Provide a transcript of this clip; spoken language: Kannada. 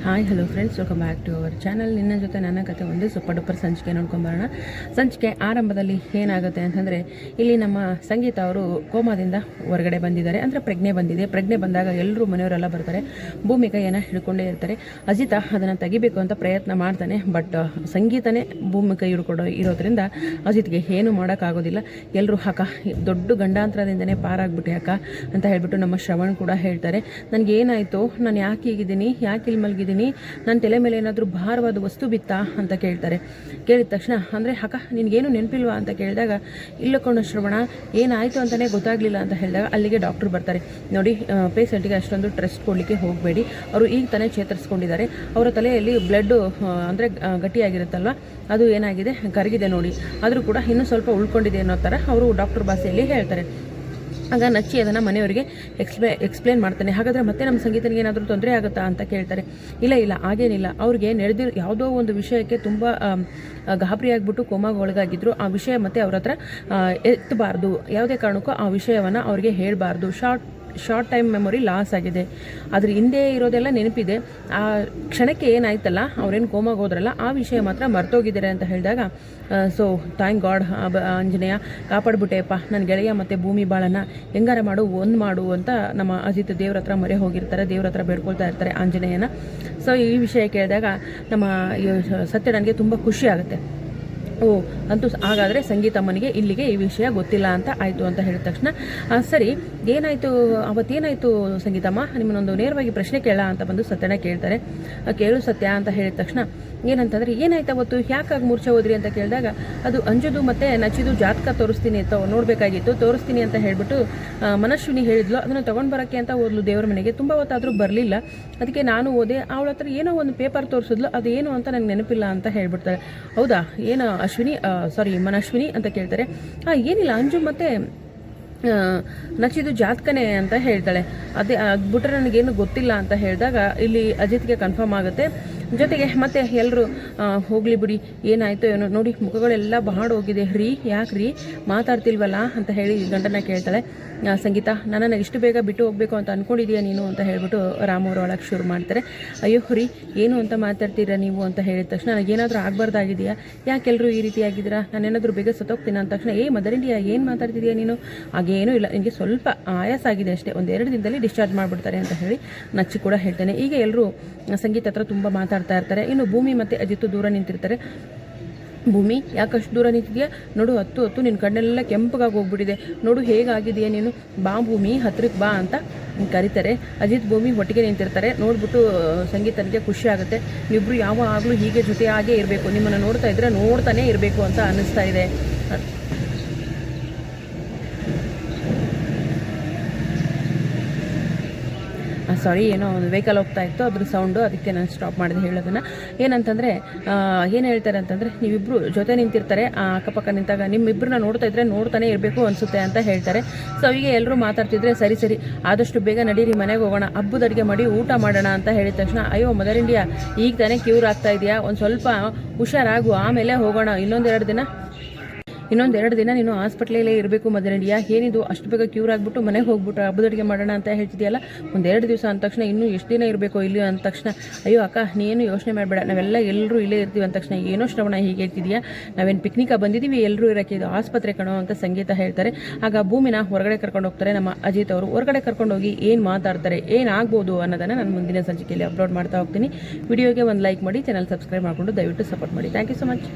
Hi hello friends, welcome back to our channel. ನಿನ್ನ ಜೊತೆ ನನ್ನ ಕತೆ ಒಂದು ಸೂಪರ್ ಡೂಪರ್ ಸಂಚಿಕೆ ನೋಡ್ಕೊಂಬರೋಣ. ಸಂಚಿಕೆ ಆರಂಭದಲ್ಲಿ ಏನಾಗುತ್ತೆ ಅಂತಂದರೆ, ಇಲ್ಲಿ ನಮ್ಮ ಸಂಗೀತ ಅವರು ಕೋಮಾದಿಂದ ಹೊರಗಡೆ ಬಂದಿದ್ದಾರೆ. ಅಂದರೆ ಪ್ರಜ್ಞೆ ಬಂದಾಗ ಎಲ್ಲರೂ ಮನೆಯವರೆಲ್ಲ ಬರ್ತಾರೆ. ಭೂಮಿ ಕೈಯನ್ನು ಹಿಡ್ಕೊಂಡೇ ಇರ್ತಾರೆ. ಅಜಿತ ಅದನ್ನು ತೆಗಿಬೇಕು ಅಂತ ಪ್ರಯತ್ನ ಮಾಡ್ತಾನೆ. ಬಟ್ ಸಂಗೀತನೇ ಭೂಮಿ ಕೈ ಹಿಡ್ಕೊಂಡು ಇರೋದ್ರಿಂದ ಅಜಿತ್ಗೆ ಏನೂ ಮಾಡೋಕ್ಕಾಗೋದಿಲ್ಲ. ಎಲ್ಲರೂ ಅಕ್ಕ ದೊಡ್ಡ ಗಂಡಾಂತರದಿಂದನೇ ಪಾರಾಗ್ಬಿಟ್ಟೆ ಅಕ್ಕ ಅಂತ ಹೇಳ್ಬಿಟ್ಟು ನಮ್ಮ ಶ್ರವಣ್ ಕೂಡ ಹೇಳ್ತಾರೆ. ನನಗೇನಾಯಿತು, ನಾನು ಯಾಕೆ ಹೀಗಿದ್ದೀನಿ, ಯಾಕೆ ಇಲ್ಲಿ ಮಲಗಿದ್ದೀನಿ, ನನ್ನ ತಲೆ ಮೇಲೆ ಏನಾದರೂ ಭಾರವಾದ ವಸ್ತು ಬಿತ್ತಾ ಅಂತ ಕೇಳ್ತಾರೆ. ಕೇಳಿದ ತಕ್ಷಣ ಅಂದರೆ ಅಕ್ಕ ನಿನಗೇನು ನೆನಪಿಲ್ವಾ ಅಂತ ಕೇಳಿದಾಗ, ಇಲ್ಲ ಕೊಂಡು ಶ್ರವಣ, ಏನಾಯಿತು ಅಂತಲೇ ಗೊತ್ತಾಗಲಿಲ್ಲ ಅಂತ ಹೇಳಿದಾಗ ಅಲ್ಲಿಗೆ ಡಾಕ್ಟ್ರು ಬರ್ತಾರೆ. ನೋಡಿ, ಪೇಷಂಟಿಗೆ ಅಷ್ಟೊಂದು ಟ್ರೆಸ್ಟ್ ಕೊಡಲಿಕ್ಕೆ ಹೋಗಬೇಡಿ, ಅವರು ಈಗ ತಾನೇ ಚೇತರಿಸ್ಕೊಂಡಿದ್ದಾರೆ. ಅವರ ತಲೆಯಲ್ಲಿ ಬ್ಲಡ್ಡು ಅಂದರೆ ಗಟ್ಟಿಯಾಗಿರುತ್ತಲ್ವ, ಅದು ಏನಾಗಿದೆ, ಕರಗಿದೆ ನೋಡಿ, ಆದರೂ ಕೂಡ ಇನ್ನೂ ಸ್ವಲ್ಪ ಉಳ್ಕೊಂಡಿದೆ ಅನ್ನೋ ಥರ ಅವರು ಡಾಕ್ಟರ್ ಭಾಷೆಯಲ್ಲಿ ಹೇಳ್ತಾರೆ. ಆಗ ನಚ್ಚಿ ಅದನ್ನು ಮನೆಯವರಿಗೆ ಎಕ್ಸ್ಪ್ಲೇನ್ ಮಾಡ್ತಾನೆ. ಹಾಗಾದರೆ ಮತ್ತೆ ನಮ್ಮ ಸಂಗೀತನಿಗೆ ಏನಾದರೂ ತೊಂದರೆ ಆಗುತ್ತಾ ಅಂತ ಕೇಳ್ತಾರೆ. ಇಲ್ಲ ಹಾಗೇನಿಲ್ಲ, ಅವ್ರಿಗೆ ನಡೆದಿರೋ ಯಾವುದೋ ಒಂದು ವಿಷಯಕ್ಕೆ ತುಂಬ ಗಾಬರಿ ಆಗಿಬಿಟ್ಟು ಕೋಮಾಗ ಒಳಗಾಗಿದ್ರು. ಆ ವಿಷಯ ಮತ್ತೆ ಅವ್ರ ಹತ್ರ ಎತ್ತಬಾರ್ದು, ಯಾವುದೇ ಕಾರಣಕ್ಕೂ ಆ ವಿಷಯವನ್ನು ಅವ್ರಿಗೆ ಹೇಳಬಾರ್ದು. ಶಾರ್ಟ್ ಟೈಮ್ ಮೆಮೊರಿ ಲಾಸ್ ಆಗಿದೆ, ಅದ್ರ ಹಿಂದೆ ಇರೋದೆಲ್ಲ ನೆನಪಿದೆ. ಆ ಕ್ಷಣಕ್ಕೆ ಏನಾಯ್ತಲ್ಲ, ಅವ್ರೇನು ಕೋಮಾಗ ಹೋದ್ರಲ್ಲ, ಆ ವಿಷಯ ಮಾತ್ರ ಮರ್ತೋಗಿದ್ದಾರೆ ಅಂತ ಹೇಳಿದಾಗ, ಸೊ ಥ್ಯಾಂಕ್ ಗಾಡ್ ಆಂಜನೇಯ, ಕಾಪಾಡ್ಬಿಟ್ಟೆಯಪ್ಪ ನನ್ನ ಗೆಳೆಯ ಮತ್ತು ಭೂಮಿ ಬಾಳನ್ನು, ಹೆಂಗಾರ ಮಾಡು ಅಂತ ನಮ್ಮ ಅಜಿತ್ ದೇವ್ರ ಹತ್ರ ಮೊರೆ ಹೋಗಿರ್ತಾರೆ. ದೇವ್ರ ಹತ್ರ ಬೇಡ್ಕೊಳ್ತಾ ಇರ್ತಾರೆ ಆಂಜನೇಯನ. ಸೊ ಈ ವಿಷಯ ಕೇಳಿದಾಗ ನಮ್ಮ ಸತ್ಯ ನನಗೆ ತುಂಬ ಖುಷಿ ಆಗುತ್ತೆ. ಅಂತೂ ಹಾಗಾದರೆ ಸಂಗೀತಮ್ಮನಿಗೆ ಇಲ್ಲಿಗೆ ಈ ವಿಷಯ ಗೊತ್ತಿಲ್ಲ ಅಂತ ಆಯಿತು ಅಂತ ಹೇಳಿದ ತಕ್ಷಣ, ಸರಿ ಏನಾಯಿತು ಅವತ್ತೇನಾಯಿತು ಸಂಗೀತಮ್ಮ, ನಿಮ್ಮನ್ನೊಂದು ನೇರವಾಗಿ ಪ್ರಶ್ನೆ ಕೇಳ ಅಂತ ಬಂದು ಸತ್ಯನ ಕೇಳ್ತಾರೆ. ಕೇಳು ಸತ್ಯ ಅಂತ ಹೇಳಿದ ತಕ್ಷಣ ಏನಂತಂದರೆ, ಏನಾಯ್ತು ಅವತ್ತು, ಯಾಕಾಗಿ ಮೂರ್ಛೆ ಹೋದ್ರಿ ಅಂತ ಕೇಳಿದಾಗ, ಅದು ಅಂಜುದು ಮತ್ತು ನಚ್ಚಿದು ಜಾತಕ ತೋರಿಸ್ತೀನಿ ನೋಡಬೇಕಾಗಿತ್ತು, ತೋರಿಸ್ತೀನಿ ಅಂತ ಹೇಳಿಬಿಟ್ಟು ಮನಶ್ವಿನಿ ಹೇಳಿದ್ಲು. ಅದನ್ನು ತೊಗೊಂಡು ಬರೋಕ್ಕೆ ಅಂತ ಹೋದ್ಲು ದೇವ್ರ ಮನೆಗೆ. ತುಂಬ ಹೊತ್ತಾದರೂ ಬರಲಿಲ್ಲ, ಅದಕ್ಕೆ ನಾನು ಓದೆ. ಅವಳ ಹತ್ರ ಏನೋ ಒಂದು ಪೇಪರ್ ತೋರಿಸಿದ್ಲು, ಅದು ಏನು ಅಂತ ನನಗೆ ನೆನಪಿಲ್ಲ ಅಂತ ಹೇಳ್ಬಿಡ್ತಾರೆ. ಹೌದಾ, ಏನು ಮನಶ್ವಿನಿ ಅಂತ ಕೇಳ್ತಾರೆ. ಏನಿಲ್ಲ ಅಂಜು ಮತ್ತು ನಚ್ಚಿದು ಜಾತಕನೇ ಅಂತ ಹೇಳ್ತಾಳೆ. ಅದು ಬಿಟ್ಟರೆ ನನಗೇನು ಗೊತ್ತಿಲ್ಲ ಅಂತ ಹೇಳಿದಾಗ ಇಲ್ಲಿ ಅಜಿತ್ಗೆ ಕನ್ಫರ್ಮ್ ಆಗುತ್ತೆ. ಜೊತೆಗೆ ಮತ್ತೆ ಎಲ್ಲರೂ ಹೋಗಲಿ ಬಿಡಿ, ಏನಾಯಿತು ಏನೋ ನೋಡಿ, ಮುಖಗಳೆಲ್ಲ ಬಾಡೋಗಿದೆ ರೀ, ಯಾಕೆ ರೀ ಮಾತಾಡ್ತಿಲ್ವಲ್ಲ ಅಂತ ಹೇಳಿ ಗಂಡನ ಕೇಳ್ತಾಳೆ. ಸಂಗೀತ, ನನ್ನನ್ನು ಇಷ್ಟು ಬೇಗ ಬಿಟ್ಟು ಹೋಗಬೇಕು ಅಂತ ಅಂದ್ಕೊಂಡಿದ್ದೀಯಾ ನೀನು ಅಂತ ಹೇಳ್ಬಿಟ್ಟು ರಾಮವ್ರ ಒಳಗೆ ಶುರು ಮಾಡ್ತಾರೆ. ಅಯ್ಯೋ ರೀ, ಏನು ಅಂತ ಮಾತಾಡ್ತೀರಾ ನೀವು ಅಂತ ಹೇಳಿದ ತಕ್ಷಣ, ನನಗೇನಾದರೂ ಆಗಬಾರ್ದಾಗಿದೆಯಾ, ಯಾಕೆಲ್ಲರೂ ಈ ರೀತಿ ಆಗಿದ್ದೀರಾ, ನಾನೇನಾದರೂ ಬೇಗ ಸತ್ತೋಗ್ತೀನಿ ಅಂದ ತಕ್ಷಣ, ಮದರ್ ಇಂಡಿಯಾ ಏನು ಮಾತಾಡ್ತಿದ್ದೀಯಾ ನೀನು, ಹಾಗೇನೂ ಇಲ್ಲ, ನಿನಗೆ ಸ್ವಲ್ಪ ಆಯಾಸ ಆಗಿದೆ ಅಷ್ಟೇ, 1-2 ದಿನದಲ್ಲಿ ಡಿಸ್ಚಾರ್ಜ್ ಮಾಡಿಬಿಡ್ತಾರೆ ಅಂತ ಹೇಳಿ ನಚ್ಚಿ ಕೂಡ ಹೇಳ್ತಾನೆ. ಈಗ ಎಲ್ಲರೂ ಸಂಗೀತ ಹತ್ರ ತುಂಬ ಮಾತಾಡ್ತಾ ಇರ್ತಾರೆ. ಇನ್ನು ಭೂಮಿ ಮತ್ತು ಅಜಿತ್ ದೂರ ನಿಂತಿರ್ತಾರೆ. ಭೂಮಿ, ಯಾಕಷ್ಟು ದೂರ ನಿಂತಿದೆಯಾ, ನೋಡು ಹತ್ತು ನಿನ್ನ ಕಣ್ಣೆಲ್ಲ ಕೆಂಪಗಾಗಿ ಹೋಗ್ಬಿಟ್ಟಿದೆ, ನೋಡು ಹೇಗಾಗಿದೆಯಾ ನೀನು, ಬಾ ಭೂಮಿ ಹತ್ರಕ್ಕೆ ಬಾ ಅಂತ ಕರೀತಾರೆ. ಅಜಿತ್ ಭೂಮಿ ಒಟ್ಟಿಗೆ ನಿಂತಿರ್ತಾರೆ. ನೋಡ್ಬಿಟ್ಟು ಸಂಗೀತನಿಗೆ ಖುಷಿ ಆಗುತ್ತೆ. ಇಬ್ಬರು ಯಾವಾಗಲೂ ಹೀಗೆ ಜೊತೆಯಾಗೇ ಇರಬೇಕು, ನಿಮ್ಮನ್ನು ನೋಡ್ತಾ ಇದ್ರೆ ನೋಡ್ತಾನೆ ಇರಬೇಕು ಅಂತ ಅನ್ನಿಸ್ತಾ ಇದೆ. ಸಾರಿ, ಏನೋ ಒಂದು ವೆಹಿಕಲ್ ಹೋಗ್ತಾ ಇತ್ತು, ಅದ್ರ ಸೌಂಡು, ಅದಕ್ಕೆ ನಾನು ಸ್ಟಾಪ್ ಮಾಡಿದೆ ಹೇಳೋದನ್ನು. ಏನಂತಂದರೆ, ಏನು ಹೇಳ್ತಾರೆ ಅಂತಂದರೆ, ನೀವಿಬ್ಬರು ಜೊತೆ ನಿಂತಿರ್ತಾರೆ, ಅಕ್ಕಪಕ್ಕ ನಿಂತಾಗ ನಿಮ್ಮಿಬ್ಬರನ್ನ ನೋಡ್ತಾ ಇದ್ರೆ ನೋಡ್ತಾನೆ ಇರಬೇಕು ಅನಿಸುತ್ತೆ ಅಂತ ಹೇಳ್ತಾರೆ. ಸೊ ಹೀಗೆ ಎಲ್ಲರೂ ಮಾತಾಡ್ತಿದ್ರೆ, ಸರಿ ಆದಷ್ಟು ಬೇಗ ನಡೀರಿ, ಮನೆಗೆ ಹೋಗೋಣ, ಹಬ್ಬದ ಅಡುಗೆ ಮಾಡಿ ಊಟ ಮಾಡೋಣ ಅಂತ ಹೇಳಿದ ತಕ್ಷಣ, ಅಯ್ಯೋ ಮದರ್ ಇಂಡಿಯಾ, ಈಗ ತಾನೇ ಕ್ಯೂರ್ ಆಗ್ತಾ ಇದೆಯಾ, ಒಂದು ಸ್ವಲ್ಪ ಹುಷಾರಾಗು, ಆಮೇಲೆ ಹೋಗೋಣ, ಇನ್ನೊಂದೆರಡು ದಿನ ನೀನು ಹಾಸ್ಪಿಟ್ಲಲ್ಲೇ ಇರಬೇಕು ಮದರ್ ಇಂಡಿಯಾ, ಏನಿದು ಅಷ್ಟು ಬೇಗ ಕ್ಯೂರ್ ಆಗಿಬಿಟ್ಟು ಮನೆಗೆ ಹೋಗ್ಬಿಟ್ಟು ಹಬ್ಬದ ಅಡುಗೆ ಮಾಡೋಣ ಅಂತ ಹೇಳ್ತಿದೆಯಲ್ಲ, 1-2 ದಿವಸ ಅಂದ ತಕ್ಷಣ ಇನ್ನೂ ಎಷ್ಟು ದಿನ ಇರಬೇಕು ಇಲ್ಲಿ ಅಂದ ತಕ್ಷಣ, ಅಯ್ಯೋ ಅಕ್ಕ ನೀನು ಯೋಚನೆ ಮಾಡಬೇಡ, ಎಲ್ಲರೂ ಇಲ್ಲೇ ಇರ್ತೀವಿ ಅಂದ ತಕ್ಷಣ, ಏನೋ ಶ್ರವಣ ಹೀಗೆ ಹೇಳ್ತಿದೆಯಾ, ನಾವೇನು ಪಿಕ್ನಿಕಾಗಿ ಬಂದಿದ್ದೀವಿ, ಎಲ್ಲರೂ ಇರೋಕ್ಕೆ, ಇದು ಆಸ್ಪತ್ರೆ ಕಣೋ ಅಂತ ಸಂಗೀತ ಹೇಳ್ತಾರೆ. ಆಗ ಭೂಮಿನ ಹೊರಗಡೆ ಕರ್ಕೊಂಡು ಹೋಗ್ತಾರೆ ನಮ್ಮ ಅಜಿತ್ ಅವರು. ಹೊರಗಡೆ ಕರ್ಕೊಂಡೋಗಿ ಏನು ಮಾತಾಡ್ತಾರೆ, ಏನಾಗ್ಬೋದು ಅನ್ನೋದನ್ನು ನಾನು ಮುಂದಿನ ಸಂಚಿಕೆಯಲ್ಲಿ ಅಪ್ಲೋಡ್ ಮಾಡ್ತಾ ಹೋಗ್ತೀನಿ. ವಿಡಿಯೋಗೆ ಒಂದು ಲೈಕ್ ಮಾಡಿ, ಚಾನಲ್ ಸಬ್ಸ್ಕ್ರೈಬ್ ಮಾಡಿಕೊಂಡು ದಯವಿಟ್ಟು ಸಪೋರ್ಟ್ ಮಾಡಿ. Thank you so much.